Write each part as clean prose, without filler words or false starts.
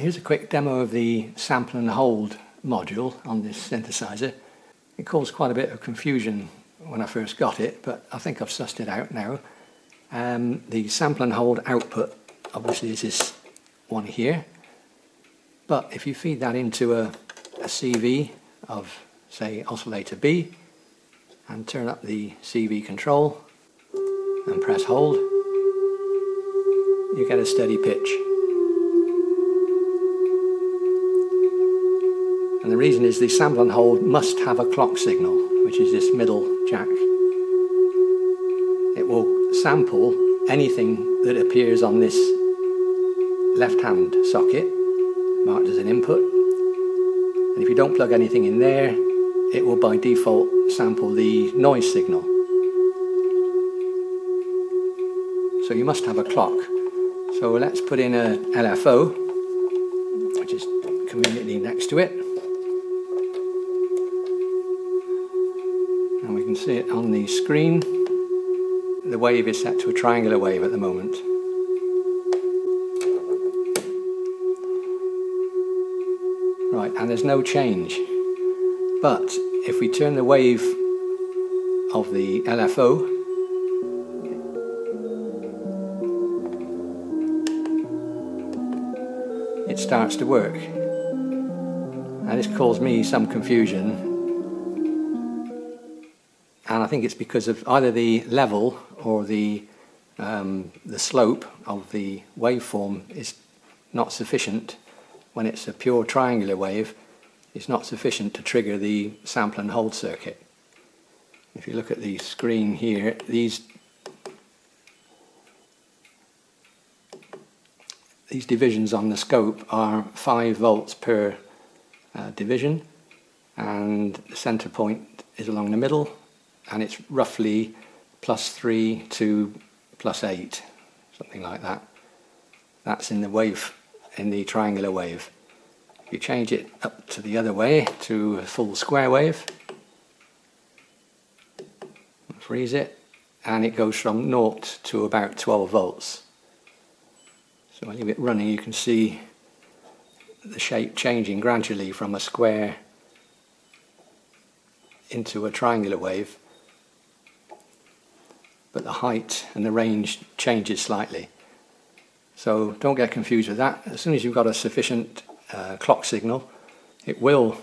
here's a quick demo of the sample and hold module on this synthesizer. It caused quite a bit of confusion when I first got it, but I think I've sussed it out now. The sample and hold output obviously is this one here, but if you feed that into a CV of, say, oscillator B, and turn up the CV control and press hold, you get a steady pitch. And the reason is the sample and hold must have a clock signal, which is this middle jack. It will sample anything that appears on this left-hand socket, marked as an input. And if you don't plug anything in there, it will by default sample the noise signal. So you must have a clock. So let's put in a LFO, which is conveniently next to it. And we can see it on the screen. The wave is set to a triangular wave at the moment. Right, and there's no change. But if we turn the wave of the LFO, it starts to work. And this caused me some confusion. And I think it's because of either the level or the slope of the waveform is not sufficient. When it's a pure triangular wave, it's not sufficient to trigger the sample and hold circuit. If you look at the screen here, these divisions on the scope are 5 volts per division, and the center point is along the middle, and it's roughly +3 to +8, something like that. That's in the wave, in the triangular wave. If you change it up to the other way to a full square wave, freeze it, and it goes from 0 to about 12 volts. So I leave it running, you can see the shape changing gradually from a square into a triangular wave, but the height and the range changes slightly. So don't get confused with that. As soon as you've got a sufficient clock signal, it will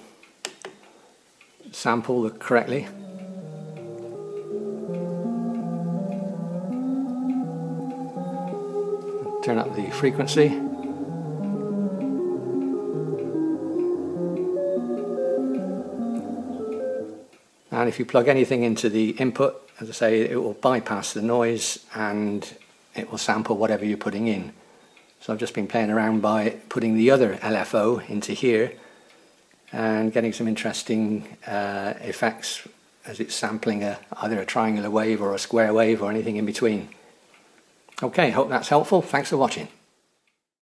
sample correctly. Turn up the frequency. And if you plug anything into the input, as I say, it will bypass the noise and it will sample whatever you're putting in. So I've just been playing around by putting the other LFO into here and getting some interesting effects as it's sampling either a triangular wave or a square wave or anything in between. Okay, hope that's helpful. Thanks for watching.